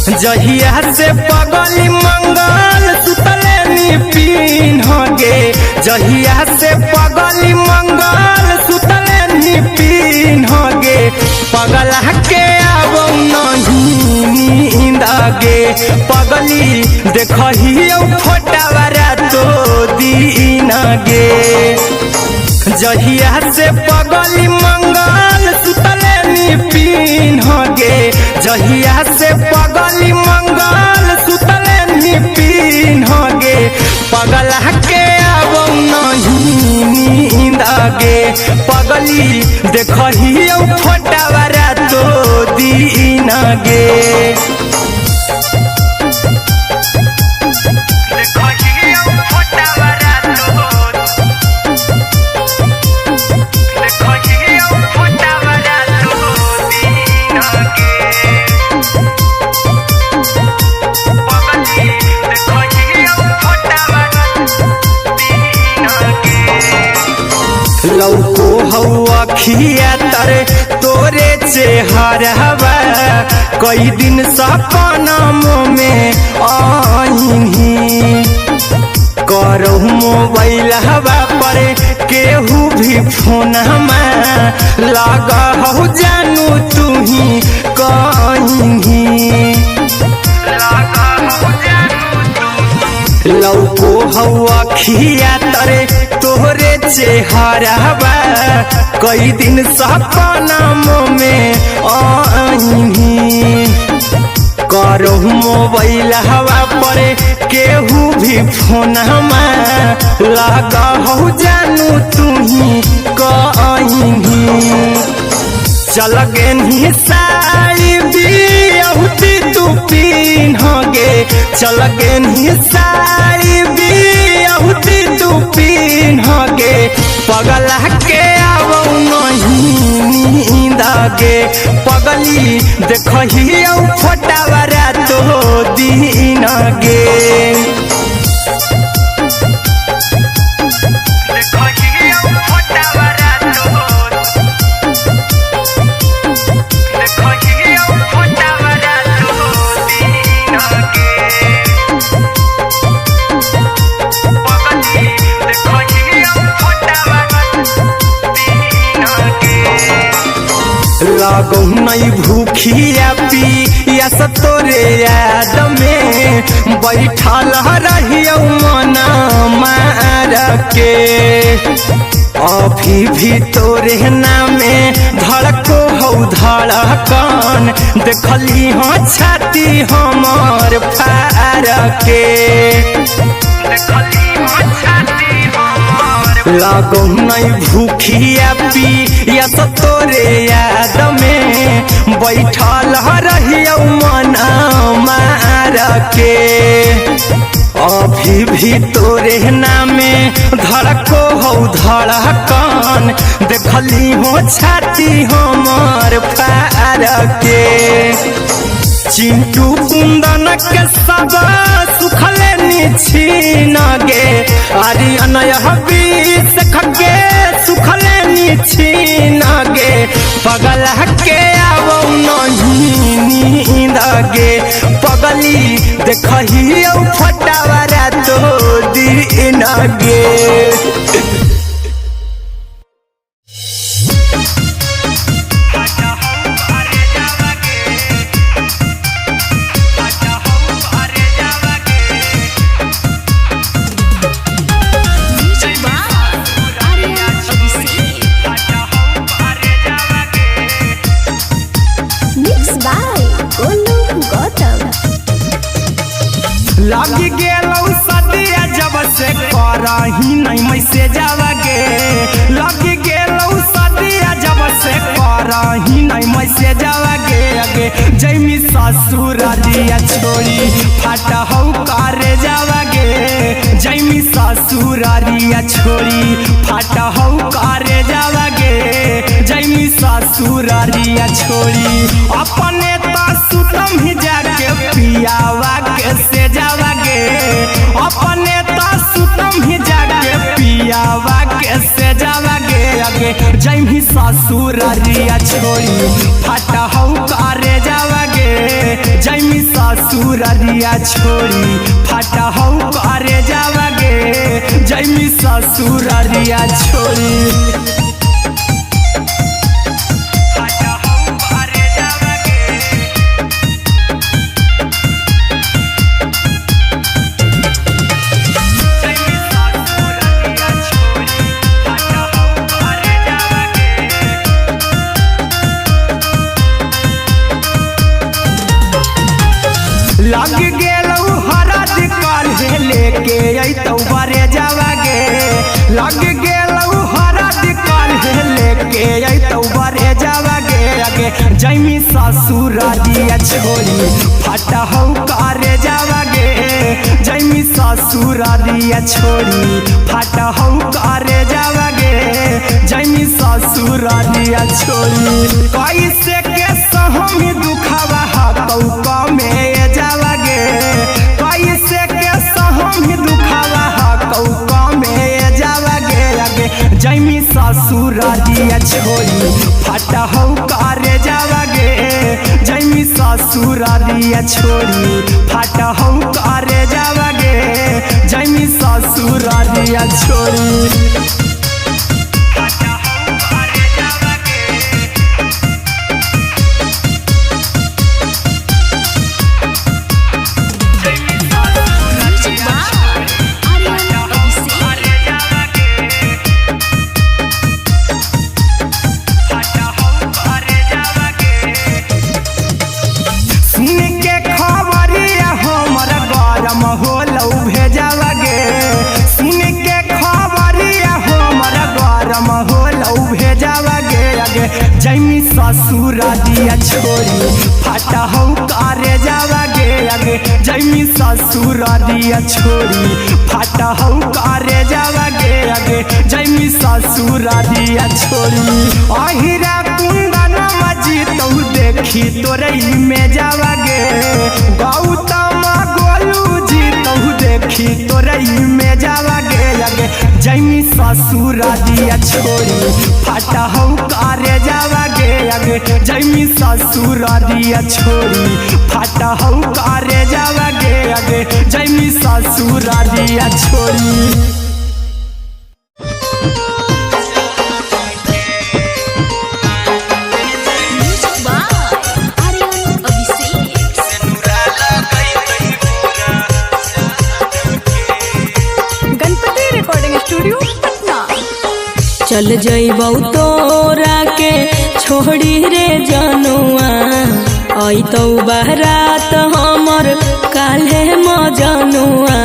जहिया से पगली मंगल सुतले निपिन गे, जहिया से पगली मंगल सुतले निपिन गे, पगला के आवो नहीं नींद गे, पगली देखही फोटावारा तो दीन गे। जहिया से पगली मंगल सुतले निपिन गे, जहिया से पगली मंगल सुतले निपिन गे, पगला के आवो नहीं नींद गे, पगली देखही फोटावारा तो दीन गे। लौको हवा खिया तरे तोरे चेहरवा, कई दिन सपना में आईनी, करहु मोबाइल हवा पर केहू भी फोन लगा हो जानू तू ही कहीं, लौको हवा खिया तरे तोहरे चेहरवा, कई दिन सपना में आईनी, करहु मोबाइल हवा पर केहू भी फोन लगा हो जानू तू ही कहीं, चल गेनी साड़ी बियहुती तू पीन गे, चल गेनी साड़ी बियहुती तू पीन गे, पगला के आवो नहीं नींद गे, पगली देखही फोटावारा तो दीन गे। लागो नहीं भूखिया पिया तोरे याद में, बैठल रहियो मना मार के, अभी भी तोरे नामे धड़को हो धड़कन, देखली हो छाती हमर फार के, लागो नहीं भूखिया पिया तोरे याद में, बैठल रहियो मना मार के, अभी भी तोरे नामे धड़को हो धड़कन, देखली हो छाती हमर फार के, चिंटू कुंदन के सब सुखले निछीन गे, आर्यन हबीस खगे सुखले निछीन गे, पगला के आवो नहीं नींद गे, पगली देखही फोटावारा तो दीन गे। लागी गेलौ सदिया जब से करही नहीं मैसे जावगे, लागी गेलौ सदिया जब से करही नहीं मैसे जावगे, अगे जैमी ससुरारिया छोड़ी फाटा हौ करे जावगे, जैमी ससुरारिया छोड़ी फाटा हौ करे जावगे, जैमी ससुरारिया छोड़ी अपने सुतम ही जाके पियावा के से जावगे, अपने सुतम ही जाके पियावा के से जावगे, अगे जैमी ससुरारिया छोड़ी फाटा हौ करे जावगे, गे जैमी ससुररिया छोड़ी फाटा हौ करे जावा गे जैमी ससुररिया छोड़ी लग गेलौ हरद काल्हे लेके अइतौ बरे जावा गे लग गेलौ हरद काल्हे लेके अइतौ बरे जावा गे अगे जैमी ससुररिया छोड़ी फाटा हौ करे जावा गे जैमी ससुररिया छोड़ी फाटा हौ करे जावा गे जैमी ससुररिया छोड़ी कैसे के सहमी दुखावा हकौ कमे जावा गे कैसे के सहमी दुखावा हकौ कमे जावा गे अगे जैमी ससुररिया छोड़ी फाटा हौ करे जावा गे जैमी ससुररिया छोड़ी फाटा हौ करे जावा गे जैमी ससुररिया छोड़ी जैमी ससुररिया छोड़ी फाटा हौ करे जावा गे अगे जैमी ससुररिया छोड़ी फाटा हौ करे जावा गे अगे जैमी ससुररिया छोड़ी अहिरा कुंदन मजी तौ देखी तोरई में जावा गे गौतम गोलू जी तौ देखी तोरई में जावा गे अगे जैमी ससुररिया छोड़ी फाटा हौ करे जावा गे अगे जैमी ससुररिया छोड़ी फाटा हौ करे जावा गे अगे जैमी ससुररिया छोड़ी चल जइबौ तोरा के छोड़ी रे जनुआ अइतौ बारात हमर काल्हे मजनुआ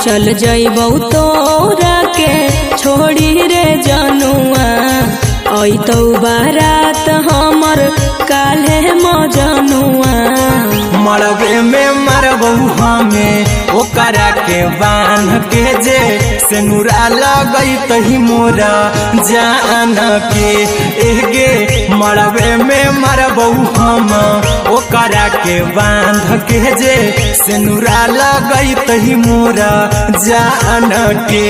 चल जइबौ तोरा के छोड़ी रे जनुआ अइतौ बारात हमर काल्हे मजनुआ मरबे में मरबौ हमें ओकरा के बांध के जे सेनुरा लगैतहि मोरा जान के एगे मरबे में मरबौ हम ओकरा के बांध के जे सेनुरा लगैतहि मोरा जान के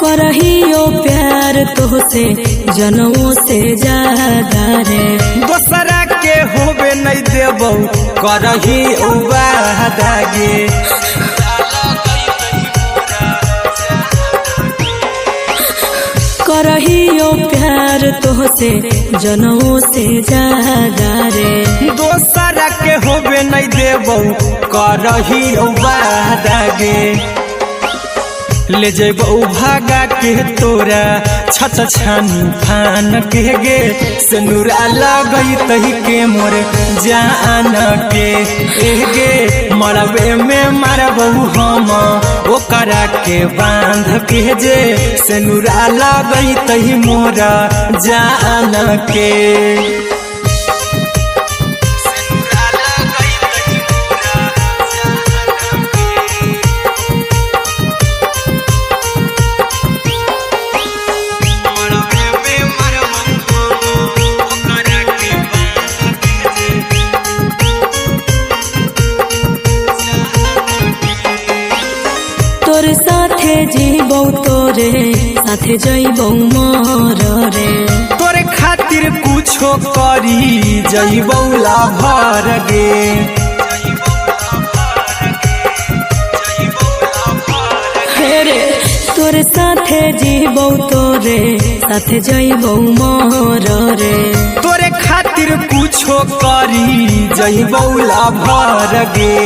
करहियो प्यार तोहसे जनमों से ज्यादा रे दोसरा के होबे नहीं देबौ करही वादा गे करहियो प्यार तोहसे जनमों से ज्यादा रे दोसरा के होबे नहीं देबौ करही वादा गे ले जेबौ भागा के तोरा छत छानी फान के गे सेनुरा लगैतहि के मोर जान के एगे मरबे में मरबौ हम ओकरा के बांध के जे सेनुरा लगैतहि मोरा जान के तोर साथे जीबौ तोरे साथे जइबौ मोर रे तोरे खातिर कुछो करी जइबौ लाभर गे रे तोर साथे जीबौ तोरे साथे जइबौ मोर रे तोरे खातिर कुछो करी जइबौ लाभर गे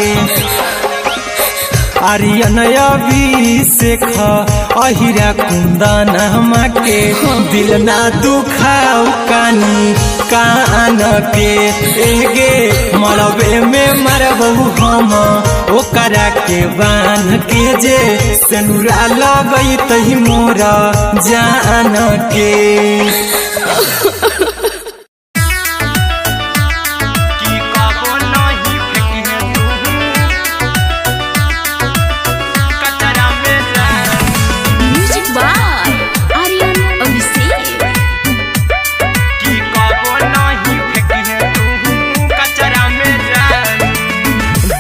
आर्यन अभिषेक अहिरा कुंदनमा के दिल ना दुखाऊ कानी कान के एगे मरबे में मरबहू हम ओकरा के बान के जे सनुरा लगई तही मोरा जान के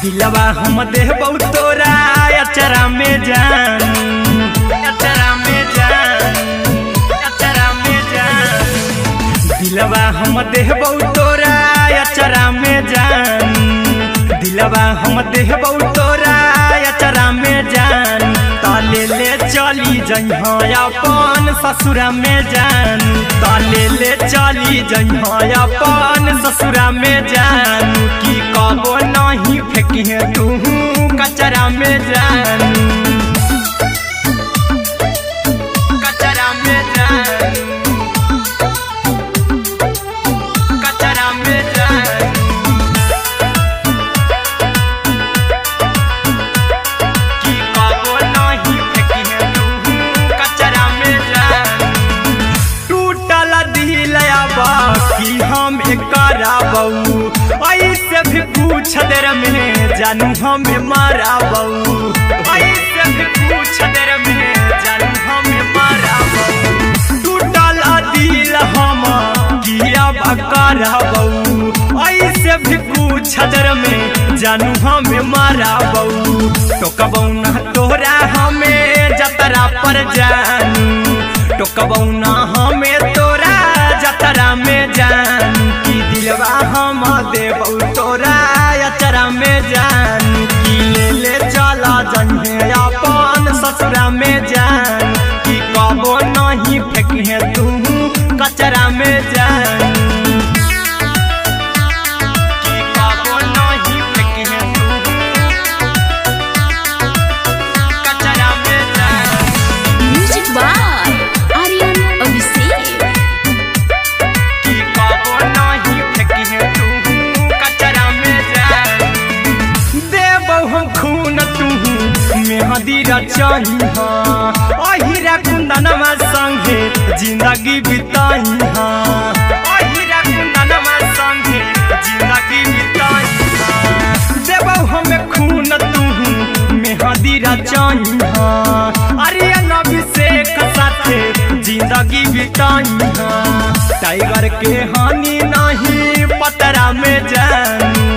दिलवा हम देबौ तोरा अचरा में जान अचरा में जान अचरा में जान दिलवा हम देबौ तोरा अचरा में जान दिलवा हम देबौ तोरा अचरा में जान ताले ले चली जइहा अपन ससुरा में जान ताले ले चली जइहा अपन ससुरा में जान की कबो नहीं फेंकिहे तू कचरा में जान कचरा में जान कचरा में जान की कबो नहीं फेंकिहे तू कचरा में जान टूटल दिल बाकी हम कराबौ ऐसे भी पूछ देर में जानू हमें माराबौ ऐसे भी पूछ देर में जानू हमें माराबौ टूटल दिल हम किया कराबौ ऐसे भी पूछ देर में जानू हमें माराबौ टोकबौ ना तोरा हमें जतरा पर जानू टोकबौ ना हमें तोरा जतरा में जान की दिलवा हम देबौ तोरा अचरा में जान की ले चला जइहे अपन ससुरा में जान की कबो नहीं फेंकिहे तू कचरा में जान की कबो नहीं फेंकिहे तू कचरा में जान म्यूजिक बाय आर्यन अभिषेक की कबो नहीं फेंकिहे तू कचरा में जान देबौ हम खून तू मेहदी रचइहा अहिरा कुंदनमा संगे जिंदगी बिताइहा अहिरा कुंदनमा संगे जिंदगी बिताइहा देबौ हम खून तू मेहदी रचइहा आर्यन अभिषेक साथे जिंदगी बिताइहा टाइगर के हानि नहीं पतरा में जानू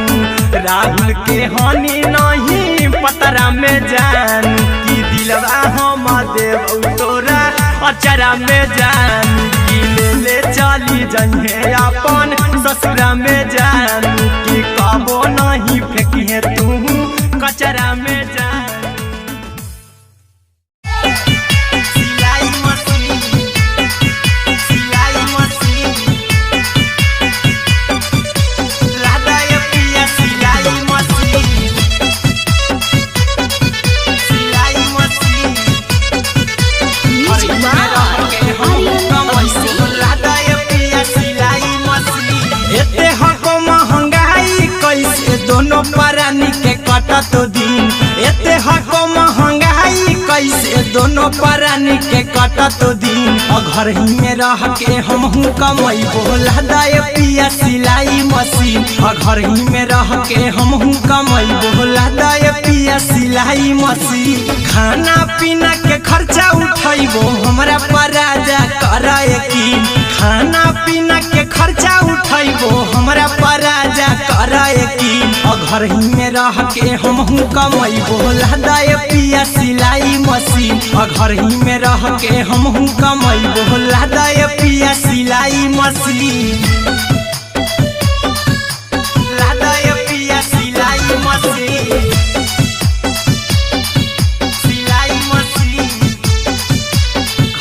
राहुल के हानि नहीं पतरा में जान की दिलवा हम देबौ तोरा अचरा में जान की ले चली जइहे अपन ससुरा में जान की कबो नहीं फेंकिहे तू कचरा में जान दोनों परानी के कटत दिन एते हको महंगाई कैसे दोनों परानी के कटत दिन घर ही में रह के हमहू कमैबो लदाए पिया सिलाई मशीन घर ही में रह के हमहू कमैबो लदाए पिया सिलाई मशीन खाना पीना के खर्चा उठैबो हमरा पराजा कराए की खाना पीना के खर्चा उठैबो हमरा पराजा कराए की और घर ही में रह के हमहू कमैबो लहदाए पिया सिलाई मशीन और घर ही में रह के हमहू कमैबो लहदाए पिया सिलाई मशीन लहदाए पिया सिलाई मशीन सिलाई मशीन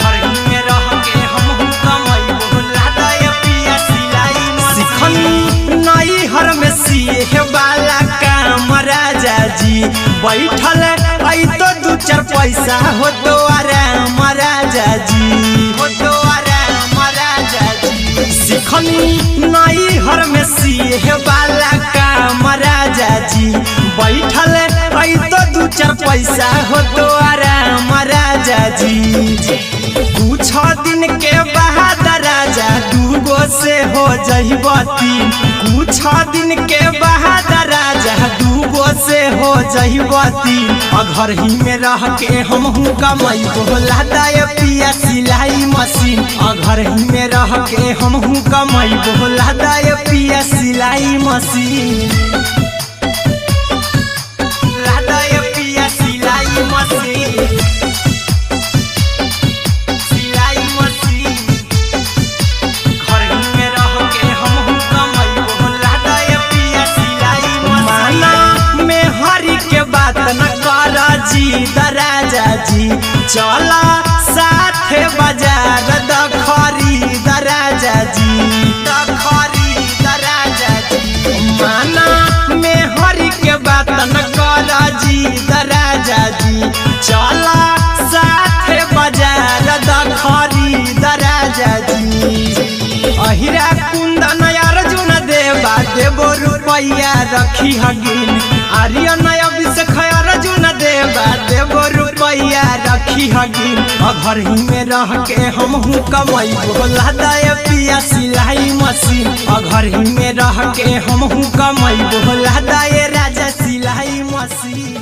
घर ही में रह के हमहू कमैबो लहदाए पिया सिलाई मशीन नई हर में सिए वाला काम राजा जी बैठल आई तो दू चार पैसा हो तो आराम राजा जी हो तो आराम राजा जी सिखनी नई हर में सिए वाला काम राजा जी बैठल आई तो दू चार पैसा हो तो आराम राजा जी कुछ दिन के बाद राजा दूगो से हो जहिबती कुछ दिन के बाद राजा दूगो से हो जहिबती और घर ही में रह के हमहू कमैबो लहदाए पिया सिलाई मशीन और घर ही में रह के हमहू कमैबो लहदाए पिया सिलाई मशीन लहदाए पिया सिलाई मशीन बात न कर जी दराजा जी चला साथे बाजार दखरी दराजा जी दखरी दराजा जी माना में हरी के बात न कर जी दराजा जी चला साथे बाजार दखरी दराजा जी अहिरा कुंदन अर्जुन देवा देवो रुपया रखी हगिन आर्यन अभिषेक अर्जुन देवा देवो रुपया रखी हगिन और घर ही में रह के हमहू कमैबो लहदाए पिया सिलाई मशीन और घर ही में रह के हमहू कमैबो लहदाए राजा सिलाई मशीन।